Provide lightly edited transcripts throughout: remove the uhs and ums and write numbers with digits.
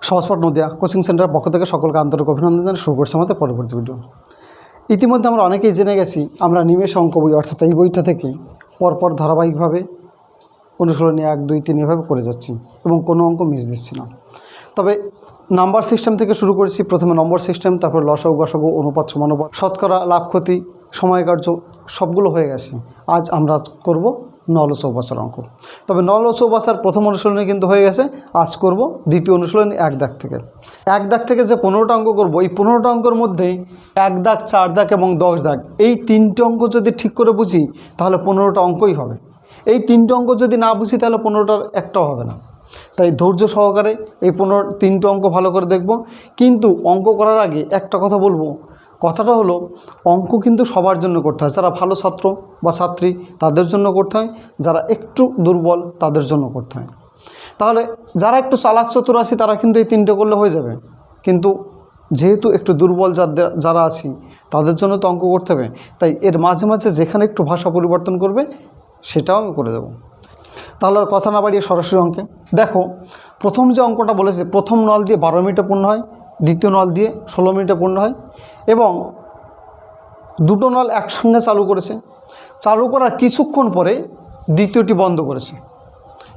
সহজপাঠ Nadia coaching সেন্টারের পক্ষ থেকে সকলকে আন্তরিক অভিনন্দন জানিয়ে শুরু করছি আমাদের পরবর্তী ভিডিও। ইতিমধ্যে আমরা অনেকেই জেনে গেছি আমরা নিমেষ অঙ্ক বই অর্থাৎ এই বইটা থেকে পরপর ধারাবাহিকভাবে অনুশীলনী 1, 2, 3 এভাবে করে যাচ্ছি এবং কোনো অঙ্ক মিস দিচ্ছি না। তবে নাম্বার সিস্টেম থেকে শুরু করেছি। প্রথমে নম্বর সিস্টেম, তারপর লসাগু গসাগু, অনুপাত সমানুপাত, শতকরা, লাভ ক্ষতি, সময়কার্য সবগুলো হয়ে গেছে। আজ আমরা করব নল ও চৌবাচ্চার অঙ্ক। তবে নল ও চৌবাচ্চার প্রথম অনুশীলনী কিন্তু হয়ে গেছে। আজ করব দ্বিতীয় অনুশীলনী 1 দাগ থেকে। 1 দাগ থেকে যে 15টা অঙ্ক করব, এই 15টা অঙ্কের মধ্যেই 1 দাগ, 4 দাগ এবং 10 দাগ এই 3টে অঙ্ক যদি ঠিক করে বুঝি তাহলে 15টা অঙ্কই হবে। এই 3টে অঙ্ক যদি না বুঝি তাহলে 15টার একটাও হবে না। তাই ধৈর্য সহকারে এই 3টে অঙ্ক ভালো করে দেখব। কিন্তু অঙ্ক করার আগে একটা কথা বলবো, কথাটা হলো অঙ্ক কিন্তু সবার জন্য করতে হয়। যারা ভালো ছাত্র বা ছাত্রী তাদের জন্য করতে হয়, যারা একটু দুর্বল তাদের জন্য করতে হয়। তাহলে যারা একটু চালাক চতুর আছে তারা কিন্তু এই 3টে করলে হয়ে যাবে, কিন্তু যেহেতু একটু দুর্বল যারা আছি তাদের জন্য তো অঙ্ক করতে হবে। তাই এর মাঝে মাঝে যেখানে একটু ভাষা পরিবর্তন করবে সেটাও আমি করে দেবো। তাহলে আর কথা না বাড়িয়ে সরাসরি অঙ্কে দেখো। প্রথম যে অঙ্কটা বলেছে, প্রথম নল দিয়ে 12 মিনিটে পূর্ণ হয়, দ্বিতীয় নল দিয়ে 16 মিনিটে পূর্ণ হয় এবং দুটো নল একসঙ্গে চালু করেছে। চালু করার কিছুক্ষণ পরে দ্বিতীয়টি বন্ধ করেছে।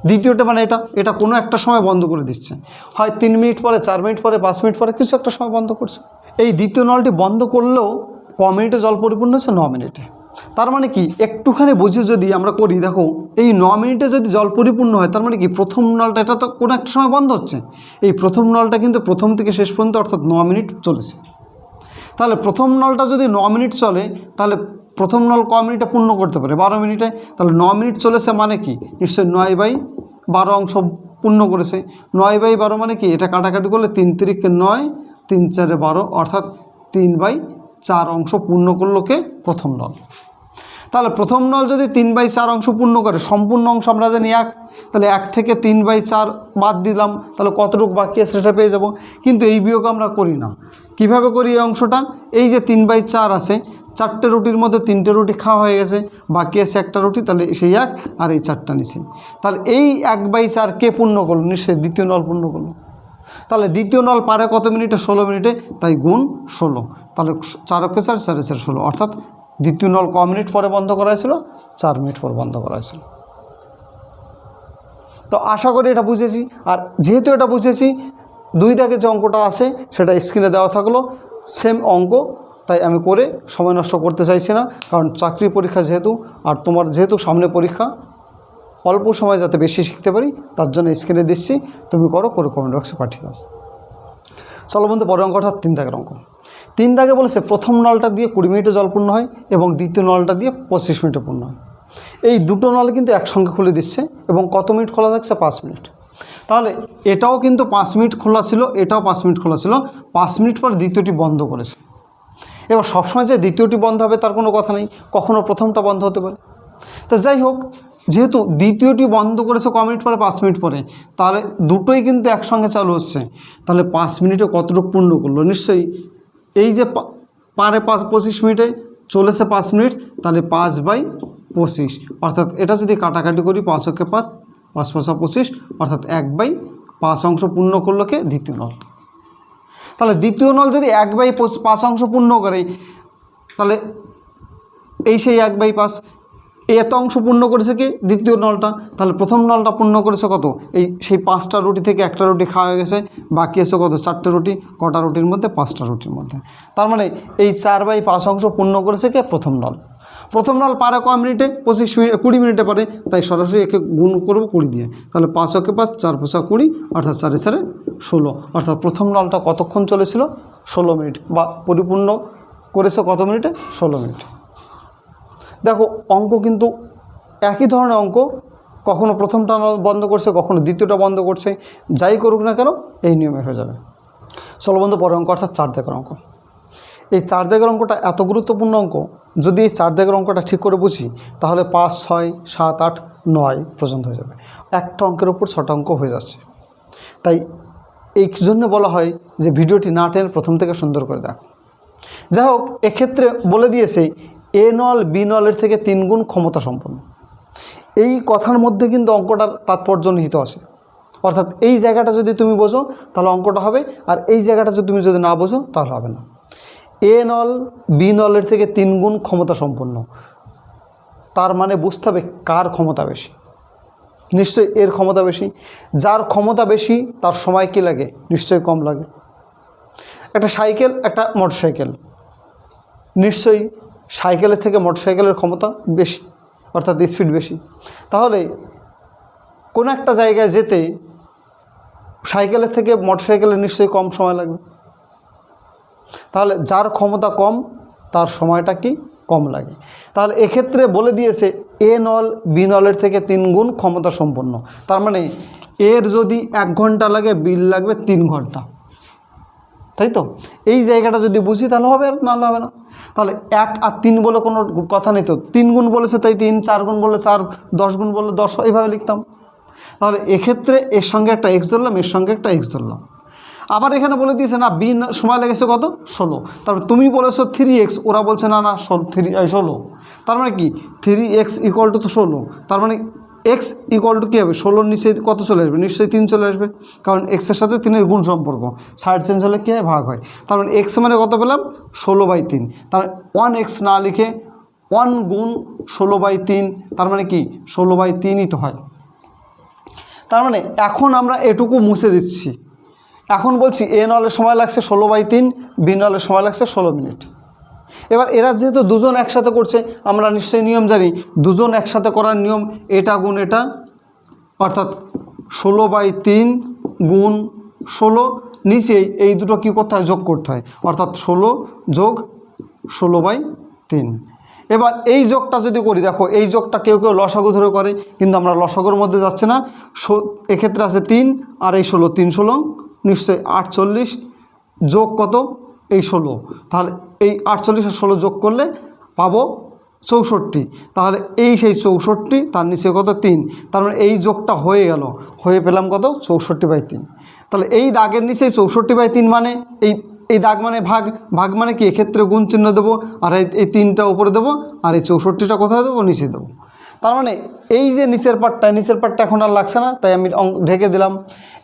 দ্বিতীয়টা মানে এটা কোনো একটা সময় বন্ধ করে দিচ্ছে, হয় 3 মিনিট পরে, 4 মিনিট পরে, 5 মিনিট পরে, কিছু একটা সময় বন্ধ করছে। এই দ্বিতীয় নলটি বন্ধ করলেও ক মিনিটে জল পরিপূর্ণ হচ্ছে? 9 মিনিটে। তার মানে কি, একটুখানি বুঝে যদি আমরা করি, দেখো এই 9 মিনিটে যদি জল পরিপূর্ণ হয় তার মানে কি প্রথম নলটা এটা তো কোনো একটা সময় বন্ধ হচ্ছে। এই প্রথম নলটা কিন্তু প্রথম থেকে শেষ পর্যন্ত অর্থাৎ 9 মিনিট চলেছে। তাহলে প্রথম নলটা যদি 9 মিনিট চলে তাহলে প্রথম নল ক মিনিটে পূর্ণ করতে পারে? 12 মিনিটে। তাহলে 9 মিনিট চলেছে মানে কি, নিশ্চয়ই 9/12 অংশ পূর্ণ করেছে। 9/12 মানে কি, এটা কাটাকাটি করলে 3 তিরিকে 9, 3 4 12 অর্থাৎ 3/4 অংশ পূর্ণ করলো কে? প্রথম নল। তাহলে প্রথম নল যদি 3/4 অংশ পূর্ণ করে, সম্পূর্ণ অংশ আমরা জানি 1, তাহলে 1 থেকে 3/4 বাদ দিলাম, তাহলে কতটুকু বাকি আছে সেটা পেয়ে যাব। কিন্তু এই বিয়োগ আমরা করি না। কিভাবে করি এই অংশটা? এই যে 3/4 আছে, 4টে রুটির মধ্যে 3টে রুটি খাওয়া হয়ে গেছে, বাকি আছে একটা রুটি, তাহলে সেই 1 আর এই 4টা নিচে। তাহলে এই 1/4 কে পূর্ণ করলো? নিশ্চয়ই দ্বিতীয় নল পূর্ণ করলো। তাহলে দ্বিতীয় নল পারে কত মিনিটে? 16 মিনিটে, তাই গুণ 16। তাহলে 4 × 4 = 4 × 4 = 16, অর্থাৎ দ্বিতীয় নল ক মিনিট পরে বন্ধ করা হয়েছিল? 4 মিনিট পর বন্ধ করা হয়েছিল। তো আশা করি এটা বুঝেছি। আর যেহেতু এটা বুঝেছি, 2 দাগে যে অঙ্কটা আছে সেটা স্ক্রিনে দেওয়া থাকলো, সেম অঙ্ক। তাই আমি করে সময় নষ্ট করতে চাইছি না, কারণ চাকরি পরীক্ষা যেহেতু, আর তোমার যেহেতু সামনে পরীক্ষা, অল্প সময় যাতে বেশি শিখতে পারি তার জন্য স্ক্রিনে দিচ্ছি, তুমি করে কমেন্ট বক্সে পাঠিয়ে দাও। চলো বন্ধু, পরের অঙ্কটা 3 দাগের অঙ্ক। 3 দাগে বলেছে প্রথম নলটা দিয়ে 20 মিনিটে জল পূর্ণ হয় এবং দ্বিতীয় নলটা দিয়ে 25 মিনিটে পূর্ণ হয়। এই দুটো নল কিন্তু একসঙ্গে খুলে দিচ্ছে এবং কত মিনিট খোলা থাকছে? 5 মিনিট। তাহলে এটাও কিন্তু 5 মিনিট খোলা ছিল, এটাও 5 মিনিট খোলা ছিল। 5 মিনিট পর দ্বিতীয়টি বন্ধ করেছে। এবার সবসময় যে দ্বিতীয়টি বন্ধ হবে তার কোনো কথা নেই, কখনও প্রথমটা বন্ধ হতে পারে। তো যাই হোক, যেহেতু দ্বিতীয়টি বন্ধ করেছে ক মিনিট পরে? 5 মিনিট পরে, তাহলে দুটোই কিন্তু একসঙ্গে চালু হচ্ছে। তাহলে 5 মিনিটে কতটুকু পূর্ণ করলো? নিশ্চয়ই এই যে পারে 25 মিনিটে চলেছে 5 মিনিট, তাহলে 5/25, অর্থাৎ এটা যদি কাটাকাটি করি 5 × 5, 5 × 5 = 25, অর্থাৎ 1/5 অংশ পূর্ণ করলো কে? দ্বিতীয় নল। তাহলে দ্বিতীয় নল যদি 1/5 অংশ পূর্ণ করে, তাহলে এই সেই 1/5 এত অংশ পূর্ণ করেছে কি? দ্বিতীয় নলটা। তাহলে প্রথম নলটা পূর্ণ করেছে কত? এই সেই 5টা রুটি থেকে একটা রুটি খাওয়া হয়ে গেছে, বাকি আছে কত? 4টে রুটি। কটা রুটির মধ্যে? 5টা রুটির মধ্যে। তার মানে এই 4/5 অংশ পূর্ণ করেছে কে? প্রথম নল। প্রথম নল পারে ক মিনিটে? 20 মিনিটে পারে, তাই সরাসরি একে গুণ করবো 20 দিয়ে। তাহলে 5 × 5, 4 × 5 = 20, অর্থাৎ 4 × 4 = 16, অর্থাৎ প্রথম নলটা কতক্ষণ চলেছিল? 16 মিনিট, বা পরিপূর্ণ করেছে কত মিনিটে? 16 মিনিট। দেখো অঙ্ক কিন্তু একই ধরনের অঙ্ক, কখনো প্রথমটা বন্ধ করছে, কখনো দ্বিতীয়টা বন্ধ করছে, যাই করুক না কেন এই নিয়মে হয়ে যাবে। চলো বন্ধু, পরের অঙ্ক অর্থাৎ 4 দাগের অঙ্ক। এই 4 দাগের অঙ্কটা এত গুরুত্বপূর্ণ অঙ্ক, যদি এই 4 দাগের অঙ্কটা ঠিক করে বুঝি তাহলে 5, 6, 7, 8, 9 পর্যন্ত হয়ে যাবে। একটা অঙ্কের উপর 6টা অঙ্ক হয়ে যাচ্ছে। তাই এই জন্য বলা হয় যে ভিডিওটি না টেনে প্রথম থেকে সুন্দর করে দেখো। যাই হোক, এক্ষেত্রে বলে দিয়েছে এ নল বি নলের থেকে 3 গুণ ক্ষমতা সম্পন্ন। এই কথার মধ্যে কিন্তু অঙ্কটার তাৎপর্য নিহিত আছে। অর্থাৎ এই জায়গাটা যদি তুমি বোঝো তাহলে অঙ্কটা হবে, আর এই জায়গাটা যদি তুমি না বোঝো তাহলে হবে না। এ নল বি নলের থেকে 3 গুণ ক্ষমতা সম্পন্ন, তার মানে বুঝতে হবে কার ক্ষমতা বেশি। নিশ্চয়ই এর ক্ষমতা বেশি। যার ক্ষমতা বেশি তার সময় কী লাগে? নিশ্চয়ই কম লাগে। একটা সাইকেল, একটা মোটরসাইকেল, নিশ্চয়ই সাইকেলের থেকে মোটরসাইকেলের ক্ষমতা বেশি, অর্থাৎ স্পিড বেশি। তাহলে কোনো একটা জায়গায় যেতে সাইকেলের থেকে মোটরসাইকেলের নিশ্চয়ই কম সময় লাগবে। তাহলে যার ক্ষমতা কম তার সময়টা কি কম লাগে। তাহলে এক্ষেত্রে বলে দিয়েছে এ নল বি নলের থেকে 3 গুণ ক্ষমতা সম্পন্ন, তার মানে এর যদি 1 ঘন্টা লাগে বির লাগবে 3 ঘন্টা, তাই তো? এই জায়গাটা যদি বুঝি তাহলে হবে, আর নাহলে হবে না। তাহলে 1 আর 3 বলে কোনো কথা নেই তো, 3 গুণ বলেছে তাই 3, 4 গুণ বললে 4, 10 গুণ বললে 10, এইভাবে লিখতাম। তাহলে এক্ষেত্রে এর সঙ্গে একটা এক্স ধরলাম, এর সঙ্গে একটা এক্স ধরলাম। আবার এখানে বলে দিয়েছে না বি সময় লেগেছে কত? 16। তারপরে তুমি বলেছো 3x, ওরা বলছে না 16। তার মানে কি 3x ইকুয়াল টু তো 16, তার মানে x ইকুয়াল টু কী হবে? 16 নিচে কত চলে আসবে? নিশ্চয়ই 3 চলে আসবে, কারণ এক্সের সাথে 3-এর গুণ সম্পর্ক, সাইড চেঞ্জ হলে কী হয়? ভাগ হয়। তার মানে x মানে কত পেলাম? 16/3। তার 1x না লিখে 1 গুণ 16/3, তার মানে কি 16/3ই তো হয়। তার মানে এখন আমরা এটুকু মুছে দিচ্ছি। এখন বলছি এ নলের সময় লাগছে 16/3, বি নলের সময় লাগছে 16 মিনিট। এবার এরা যেহেতু দুজন একসাথে করছে, আমরা নিশ্চয়ই নিয়ম জানি, দুজন একসাথে করার নিয়ম এটা গুণ এটা, অর্থাৎ 16/3 গুণ 16, নিচে এই দুটো কী করতে হয়? যোগ করতে হয়, অর্থাৎ 16 যোগ 16/3। এবার এই যোগটা যদি করি, দেখো এই যোগটা কেউ কেউ লসাগু ধরে করে, কিন্তু আমরা লসাগুর মধ্যে যাচ্ছে না। এক্ষেত্রে আছে 3 আর এই 16, 3 16 নিশ্চয়ই 48, যোগ কত? এই 16। তাহলে এই 48 আর 16 যোগ করলে পাবো 64। তাহলে এই সেই 64, তার নিচে কত? 3। তার মানে এই যোগটা হয়ে গেল, হয়ে পেলাম কত? 64/3। তাহলে এই দাগের নিচে 64/3 মানে এই দাগ মানে ভাগ, ভাগ মানে কি এক্ষেত্রে গুণ চিহ্ন দেবো, আর এই 3টা উপরে দেবো, আর এই 64টা কোথায় দেবো? নিচে দেবো। তার মানে এই যে নিচের পাটটা এখন আর লাগছে না, তাই আমি ঢেকে দিলাম।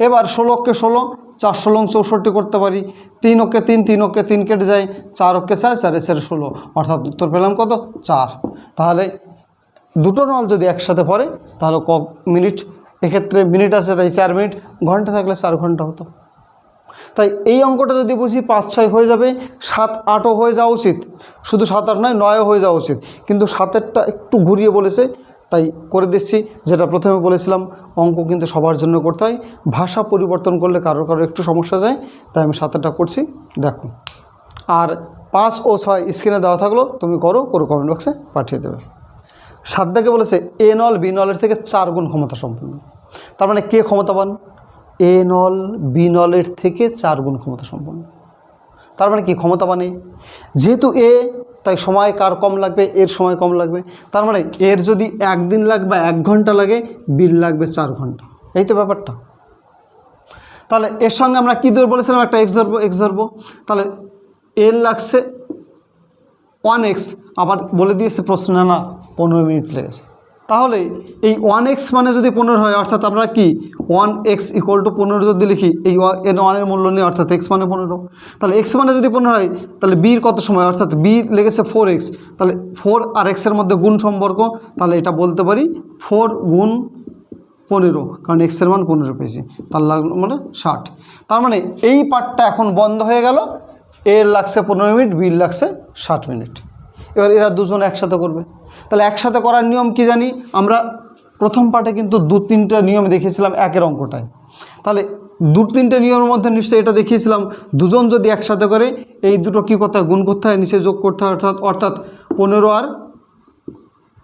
এবার 16কে 16, 4 16 64 করতে পারি, 3 ওকে 3, 3 ওকে 3 কেটে যায়, 4 ওকে 4, 4 4 16, অর্থাৎ উত্তর পেলাম কত? 4। তাহলে দুটো নল যদি একসাথে পড়ে তাহলে ক মিনিট? এক্ষেত্রে মিনিট আছে তাই 4 মিনিট, ঘন্টা থাকলে 4 ঘন্টা হতো। তাই এই অঙ্কটা যদি বুঝি 5 6 হয়ে যাবে, 7 8ও হয়ে যাওয়া উচিত, শুধু 7 8 নয় 9ও হয়ে যাওয়া উচিত, কিন্তু 7এরটা একটু ঘুরিয়ে বলেছে তাই করে দিচ্ছি। যেটা প্রথমে বলেছিলাম, অঙ্ক কিন্তু সবার জন্য করতে হয়, ভাষা পরিবর্তন করলে কারো একটু সমস্যা যায়, তাই আমি 7এরটা করছি, দেখো। আর 5 ও 6 স্ক্রিনে দেওয়া থাকলো, তুমি করো কমেন্ট বক্সে পাঠিয়ে দেবে। 7 দাগে বলেছে এ নল বি নলের থেকে 4 গুণ ক্ষমতা সম্পন্ন, তার মানে কে ক্ষমতাবান? এ নল বি নলের থেকে 4 গুণ ক্ষমতা সম্পন্ন, তার মানে কি ক্ষমতাবান এ। যেহেতু এ, তাই সময় কার কম লাগবে? এর সময় কম লাগবে। তার মানে এর যদি 1 দিন লাগবে 1 ঘন্টা লাগে, বির লাগবে 4 ঘন্টা। এই তো ব্যাপারটা। তাহলে এর সঙ্গে আমরা কী ধরে বলেছিলাম? একটা এক্স ধরবো। তাহলে এর লাগছে 1x, আবার বলে দিয়েছে প্রশ্ন না 15 মিনিট লেগেছে। তাহলে এই 1x মানে যদি 15 হয়, অর্থাৎ আমরা কি 1x ইকুয়াল টু 15 যদি লিখি, এই 1-এর মূল্য নিয়ে, অর্থাৎ x মানে 15। তাহলে x মানে যদি 15 হয়, তাহলে বির কত সময়? অর্থাৎ বি লেগেছে 4x, তাহলে 4 আর x এর মধ্যে গুণ সম্পর্ক, তাহলে এটা বলতে পারি 4 গুণ 15, কারণ x এর মান 15 পেয়েছি, তার লাগলো মানে 60। তার মানে এই পার্টটা এখন বন্ধ হয়ে গেল, এর লাগছে 15 মিনিট, বির লাগছে 60 মিনিট। এবার এরা দুজন একসাথে করবে, তাহলে একসাথে করার নিয়ম কি জানি আমরা? প্রথম পার্টে কিন্তু 2-3টা নিয়ম দেখিয়েছিলাম একের অঙ্কটায়। তাহলে 2-3টে নিয়মের মধ্যে নিশ্চয়ই এটা দেখিয়েছিলাম, দুজন যদি একসাথে করে এই দুটো কী করতে হয়? গুণ করতে হয়, নিচে যোগ করতে হয়, অর্থাৎ 15 আর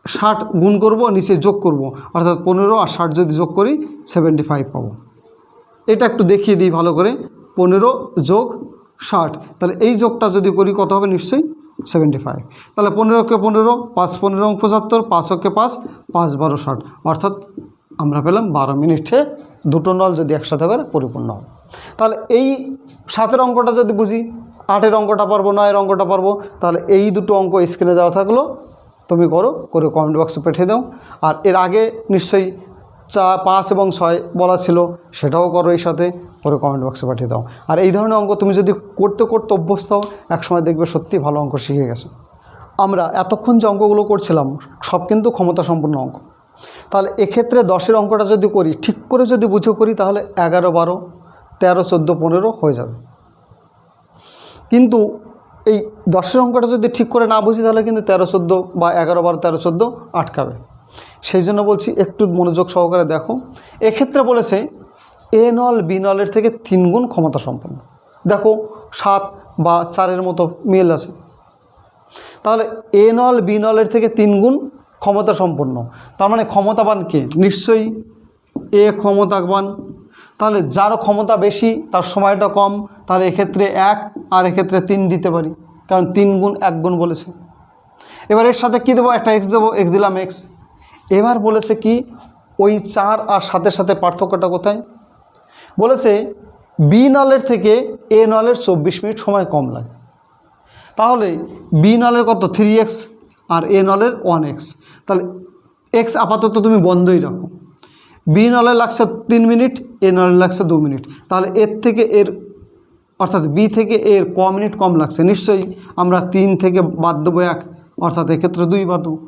60 গুণ করব, নিচে যোগ করব, অর্থাৎ 15 আর 60 যদি যোগ করি 75 পাবো। এটা একটু দেখিয়ে দিই ভালো করে, 15 যোগ 60, তাহলে এই যোগটা যদি করি কত হবে? নিশ্চয়ই 75। তাহলে 15কে 15, 5 15 75, 5কে 5, 5 12 60, অর্থাৎ আমরা পেলাম 12 মিনিটে দুটো নল যদি একসাথে করে পরিপূর্ণ হয়। তাহলে এই 7-এর অঙ্কটা যদি বুঝি, 8-এর অঙ্কটা পারবো, 9-এর অঙ্কটা পারবো। তাহলে এই দুটো অঙ্ক স্ক্রিনে দেওয়া থাকলো, তুমি করে কমেন্ট বক্সে পাঠিয়ে দাও। আর এর আগে নিশ্চয়ই 5 এবং 6 বলা ছিল, সেটাও করো এই সাথে, করে কমেন্ট বক্সে পাঠিয়ে দাও। আর এই ধরনের অঙ্ক তুমি যদি করতে করতে অভ্যস্ত হও, একসময় দেখবে সত্যি ভালো অঙ্ক শিখে গেছে। আমরা এতক্ষণ যে অঙ্কগুলো করছিলাম সব কিন্তু ক্ষমতা সম্পন্ন অঙ্ক। তাহলে এক্ষেত্রে 10-এর অঙ্কটা যদি করি, ঠিক করে যদি বুঝে করি, তাহলে 11, 12, 13, 14, 15 হয়ে যাবে। কিন্তু এই 10-এর অঙ্কটা যদি ঠিক করে না বুঝি, তাহলে কিন্তু 13, 14 বা 11, 12, 13, 14 আটকাবে। সেই জন্য বলছি একটু মনোযোগ সহকারে দেখো। এক্ষেত্রে বলেছে এ নল বি নলের থেকে 3 গুণ ক্ষমতা সম্পন্ন। দেখো 7 বা 4-এর মতো মিল আছে। তাহলে এ নল বি নলের থেকে 3 গুণ ক্ষমতা সম্পন্ন, তার মানে ক্ষমতাবান কে? নিশ্চয়ই এ ক্ষমতাবান। তাহলে যার ক্ষমতা বেশি তার সময়টা কম, তাহলে এক্ষেত্রে 1 আর এক্ষেত্রে 3 দিতে পারি, কারণ 3 গুণ 1 গুণ বলেছে। এবার এর সাথে কী দেবো? একটা এক্স দেবো, এক্স দিলাম এক্স। এবার বলেছে কি, ওই 4 আর 7-এর সাথে পার্থক্যটা কোথায়? বলেছে বি নলের থেকে এ নলের 24 মিনিট সময় কম লাগে। তাহলে বি নলের কত? 3x আর এ নলের 1x। তাহলে এক্স আপাতত তুমি বন্ধই রাখো। বি নলে লাগছে 3 মিনিট, এ নলে লাগছে 2 মিনিট। তাহলে এর থেকে এর, অর্থাৎ বি থেকে এর ক মিনিট কম লাগছে? নিশ্চয়ই আমরা 3 থেকে বাদ দেবো 1, অর্থাৎ এক্ষেত্রে 2 বাদ দেবো।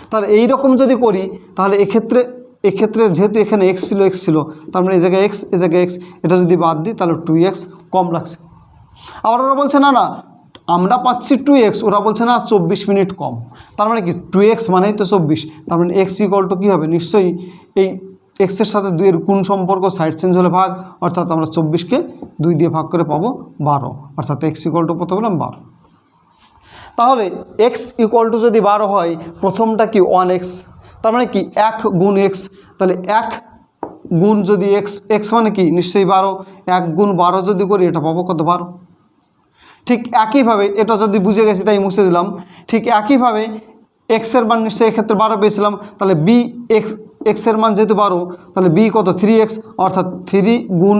তাহলে এই রকম যদি করি, তাহলে এক্ষেত্রে যেহেতু এখানে এক্স ছিল, তার মানে এই জায়গায় এক্স, এই জায়গায় এক্স, এটা যদি বাদ দিই তাহলে 2x কম লাগছে। আবার ওরা বলছে না আমরা পাচ্ছি 2x, ওরা বলছে না 24 মিনিট কম। তার মানে কি 2x মানেই তো 24, তার মানে x = কী হবে? নিশ্চয়ই এই এক্সের সাথে 2-এর গুণ সম্পর্ক, সাইড চেঞ্জ হলে ভাগ, অর্থাৎ আমরা 24কে 2 দিয়ে ভাগ করে পাবো 12, অর্থাৎ x = কত বললাম? 12। তাহলে x = যদি 12 হয়, প্রথমটা কি 1x, তার মানে কি 1 গুণ x। তাহলে 1 গুণ যদি x মানে কি? নিশ্চয়ই 12। 1 গুণ 12 যদি করি, এটা পাবো কত? 12। ঠিক একইভাবে, এটা যদি বুঝে গেছি তাই মুছে দিলাম, ঠিক একইভাবে এক্সের মান নিশ্চয়ই এক্ষেত্রে 12 পেয়েছিলাম। তাহলে বি এক্সের মান যেহেতু 12, তাহলে বি কত? 3x, অর্থাৎ 3 গুণ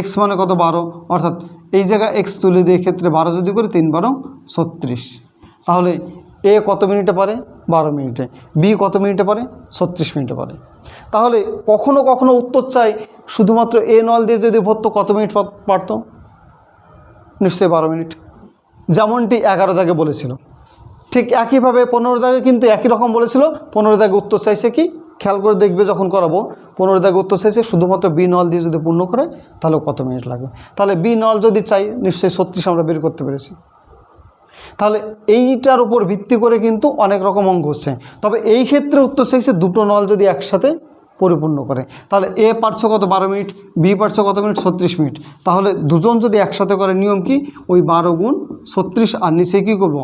x মানে কত? 12, অর্থাৎ এই জায়গায় x তুলে দিয়ে এক্ষেত্রে 12 যদি করি, 3 12 36। তাহলে এ কত মিনিটে পারে? 12 মিনিটে। বি কত মিনিটে পারে? 36 মিনিটে পারে। তাহলে কখনো কখনো উত্তর চাই শুধুমাত্র এ নল দিয়ে যদি ভরতো, কত মিনিট পারতো? নিশ্চয়ই 12 মিনিট, যেমনটি 11 দাগে বলেছিল। ঠিক একইভাবে 15 দাগে কিন্তু একই রকম বলেছিল। 15 দাগে উত্তর চাইছে কি? খেয়াল করে দেখবে যখন করাবো, 15 দাগে উত্তর চাইছে শুধুমাত্র বি নল দিয়ে যদি পূর্ণ করে, তাহলে কত মিনিট লাগবে। তাহলে বি নল যদি চাই, নিশ্চয়ই 36 আমরা বের করতে পেরেছি। তাহলে এইটার উপর ভিত্তি করে কিন্তু অনেক রকম অঙ্ক হচ্ছে। তবে এই ক্ষেত্রে উত্তর চাইছে দুটো নল যদি একসাথে পরিপূর্ণ করে। তাহলে এ পারছে কত? 12 মিনিট, বি পারছে কত মিনিট? 36 মিনিট। তাহলে দুজন যদি একসাথে করে, নিয়ম কি? ওই 12 গুণ 36, আর নিচে কী করবো?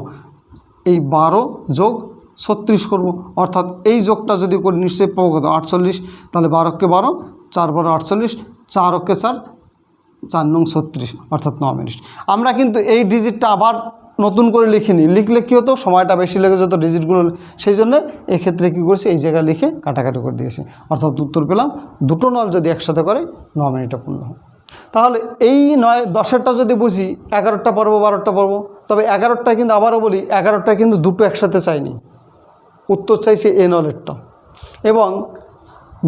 এই 12 যোগ 36 করব, অর্থাৎ এই যোগটা যদি করি নিশ্চয়ই পাবো কত? 48। তাহলে 12কে 12, 4 12 48, 4কে 4, 4 9 36, অর্থাৎ 9 মিনিট। আমরা কিন্তু এই ডিজিটটা আবার নতুন করে লিখিনি, লিখলে কী হতো? সময়টা বেশি লেগে যেত ডিজিটগুলো। সেই জন্য এক্ষেত্রে কী করেছি? এই জায়গায় লিখে কাটাকাটি করে দিয়েছি, অর্থাৎ উত্তর পেলাম দুটো নল যদি একসাথে করে 9 মিনিটে পূর্ণ হয়। তাহলে এই 10-এরটা যদি বুঝি, 11টা পড়বো, 12টা পড়বো। তবে 11টা কিন্তু আবারও বলি, 11টা কিন্তু দুটো একসাথে চাইনি, উত্তর চাইছে এ নলেরটা। এবং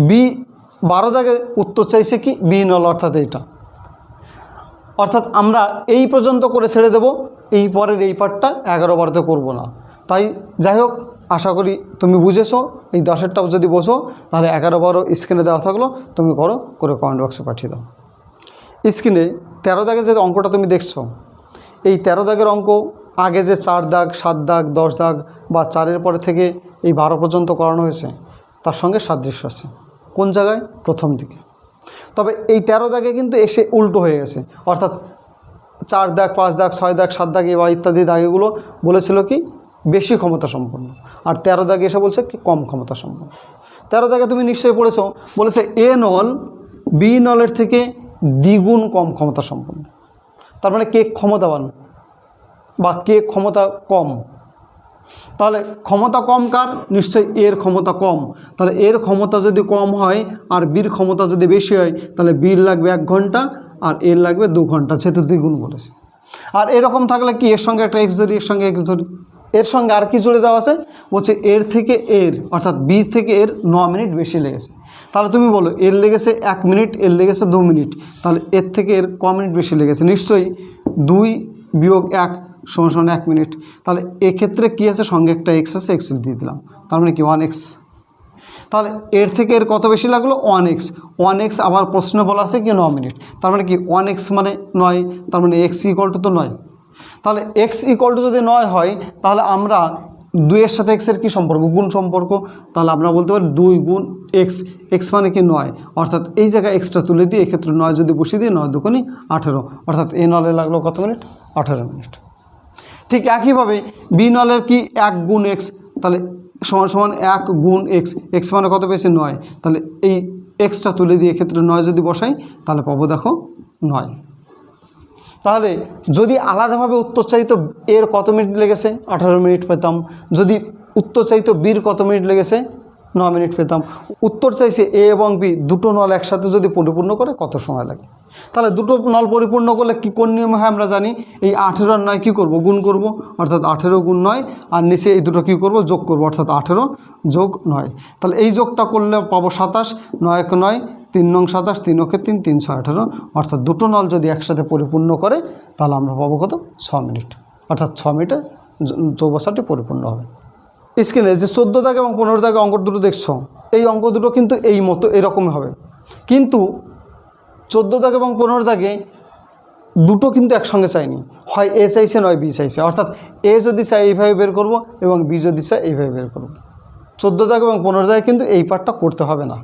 বি 12 দাগে উত্তর চাইছে কি? বি নল, অর্থাৎ এইটা। অর্থাৎ আমরা এই পর্যন্ত করে ছেড়ে দেব, এই পরের এই পার্টটা 11 12তে করবো না। তাই যাই হোক, আশা করি তুমি বুঝেছো। এই 10-এরটাও যদি বসো, তাহলে 11 12 স্ক্রিনে দেওয়া থাকলো, তুমি করো, করে কমেন্ট বক্সে পাঠিয়ে দাও। স্ক্রিনে 13 দাগের যে অঙ্কটা তুমি দেখছো, এই 13 দাগের অঙ্ক আগে যে 4 দাগ, 7 দাগ, 10 দাগ বা 4-এর পরে থেকে এই 12 পর্যন্ত করানো হয়েছে, তার সঙ্গে সাদৃশ্য আছে। কোন জায়গায়? প্রথম দিকে। তবে এই 13 দাগে কিন্তু এসে উল্টো হয়ে গেছে, অর্থাৎ 4 দাগ, 5 দাগ, 6 দাগ, 7 দাগে বা ইত্যাদি দাগেগুলো বলেছিল কি? বেশি ক্ষমতা সম্পন্ন। আর 13 দাগে এসে বলছে কি? কম ক্ষমতা সম্পন্ন। 13 দাগে তুমি নিশ্চয়ই পড়েছো, বলেছে এ নল বি নলের থেকে দ্বিগুণ কম ক্ষমতা সম্পন্ন। তার মানে কে ক্ষমতাবান বা কে ক্ষমতা কম? তাহলে ক্ষমতা কম কার? নিশ্চয়ই এর ক্ষমতা কম। তাহলে এর ক্ষমতা যদি কম হয় আর বির ক্ষমতা যদি বেশি হয়, তাহলে বির লাগবে 1 ঘন্টা আর এর লাগবে 2 ঘন্টা, যেহেতু দ্বিগুণ বলেছে। আর এরকম থাকলে কি? এর সঙ্গে একটা এক্স ধরি, এর সঙ্গে এক্স ধরি, এর সঙ্গে আর কি জুড়ে দেওয়া আছে? বলছে এর থেকে এর, অর্থাৎ বি থেকে এর 9 মিনিট বেশি লেগেছে। তাহলে তুমি বলো এর লেগেছে 1 মিনিট, এর লেগেছে 2 মিনিট, তাহলে এর থেকে এর ক মিনিট বেশি লেগেছে? নিশ্চয়ই 2 বিয়োগ 1 সমান 1 মিনিট। তাহলে এক্ষেত্রে কী আছে, সঙ্গে একটা এক্স আছে, এক্স দিয়ে দিলাম, তার মানে কি 1x। তাহলে এর থেকে এর কত বেশি লাগলো? 1x। 1x আবার প্রশ্ন বলা আছে কি 9 মিনিট, তার মানে কি 1x মানে 9, তার মানে x ইকুয়াল টু তো 9। তাহলে x ইকুয়াল টু যদি 9 হয়, তাহলে আমরা 2 এর সাথে x এর কী সম্পর্ক? গুণ সম্পর্ক। তাহলে আমরা বলতে পারি 2 গুণ x, x মানে কি 9, অর্থাৎ এই জায়গায় এক্সটা তুলে দিয়ে এক্ষেত্রে 9 যদি বসিয়ে দিই, 9 দুগুণে 18, অর্থাৎ এ নলে লাগলো কত মিনিট? 18 মিনিট। ঠিক একইভাবে বি নলের কি 1 গুণ x, তাহলে সমান 1 গুণ এক্স, এক্স মানে কত পেয়েছে? 9, তাহলে এই এক্সটা তুলে দিয়ে এক্ষেত্রে 9 যদি বসাই, তাহলে পাবো দেখো 9। তাহলে যদি আলাদাভাবে উত্তর চাইতো এর কত মিনিট লেগেছে? 18 মিনিট পেতাম। যদি উত্তর চাইতো বির কত মিনিট লেগেছে? 9 মিনিট পেতাম। উত্তর চাইছে এ এবং বি দুটো নল একসাথে যদি পরিপূর্ণ করে কত সময় লাগে? তাহলে দুটো নল পরিপূর্ণ করলে কি কোন নিয়মে হয় আমরা জানি। এই 18 আর 9 কী করব? গুণ করব, অর্থাৎ 18 গুণ 9, আর নিচে এই দুটো কী করব? যোগ করব, অর্থাৎ 18 যোগ 9। তাহলে এই যোগটা করলে পাবো 27, 9 × 9 3 নং 27, 3 × 3 3 × 18, অর্থাৎ দুটো নল যদি একসাথে পরিপূর্ণ করে তাহলে আমরা পাবো কত? 6 মিনিট, অর্থাৎ 6 মিনিটে চৌবাচ্চাটি পরিপূর্ণ হবে। স্ক্রিনে যে 14 দাগ এবং 15 দাগে অঙ্ক দুটো দেখছো, এই অঙ্ক দুটো কিন্তু এই মতো এরকমই হবে, কিন্তু 14 দাগ এবং 15 দাগে দুটো কিন্তু একসঙ্গে চাইনি, হয় এ চাইছে নয় বি চাইছে, অর্থাৎ এ যদি চাই এইভাবে বের করব এবং বি যদি চাই এইভাবে বের করব। 14 দাগ এবং 15 দাগে কিন্তু এই পার্টটা করতে হবে না।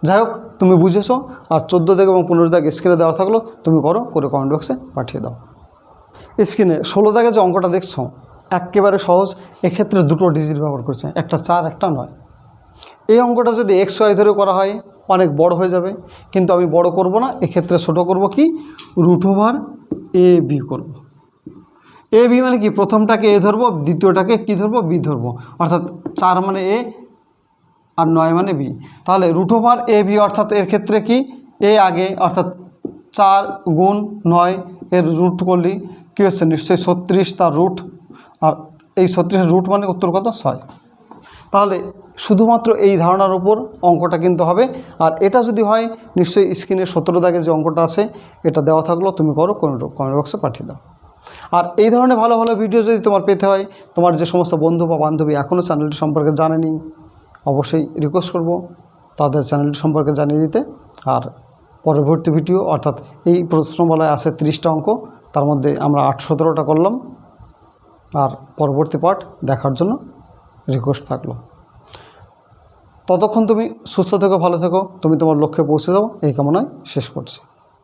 যাই হোক, তুমি বুঝেছো। আর 14 দাগ এবং 15 দাগ স্ক্রিনে দেওয়া থাকলো, তুমি করো, করে কমেন্ট বক্সে পাঠিয়ে দাও। স্ক্রিনে 16 দাগে যে অঙ্কটা দেখছো একেবারে সহজ, এক্ষেত্রে দুটো ডিজিট ব্যবহার করছে, একটা 4 একটা 9। এই অঙ্কটা যদি এক্স ওয়াই ধরে করা হয় অনেক বড় হয়ে যাবে, কিন্তু আমি বড় করব না, এক্ষেত্রে ছোট করব কি? √a/b করব। এ বি মানে কি? প্রথমটাকে এ ধরবো, দ্বিতীয়টাকে কি ধরবো? বি ধরবো, অর্থাৎ 4 মানে এ আর 9 মানে বি। তাহলে √a/b অর্থাৎ এর ক্ষেত্রে কি? এ আগে, অর্থাৎ 4 গুণ 9 এর রুট করলি কী হচ্ছে? নিশ্চয়ই 36 তার রুট, আর এই 36 রুট মানে উত্তর কত? 6। তাহলে শুধুমাত্র এই ধারণার উপর অঙ্কটা কিন্তু হবে। আর এটা যদি হয় নিশ্চয়ই স্ক্রিনে 17 দাগে যে অঙ্কটা আছে এটা দেওয়া থাকলো, তুমি করো, কমেন্ট বক্সে পাঠিয়ে দাও। আর এই ধরনের ভালো ভালো ভিডিও যদি তোমার পেতে হয়, তোমার যে সমস্ত বন্ধু বা বান্ধবী এখনও চ্যানেলটি সম্পর্কে জানেনি, অবশ্যই রিকোয়েস্ট করব তাদের চ্যানেলটি সম্পর্কে জানিয়ে দিতে। আর পরবর্তী ভিডিও, অর্থাৎ এই প্রশ্নমালায় আছে 30টা অঙ্ক, তার মধ্যে আমরা 8-17টা করলাম। আর পরবর্তী পার্ট দেখার জন্য রিকোয়েস্ট থাকলো। ততক্ষণ তুমি সুস্থ থেকো, ভালো থেকো, তুমি তোমার লক্ষ্যে পৌঁছে যাও, এই কামনায় শেষ করছি।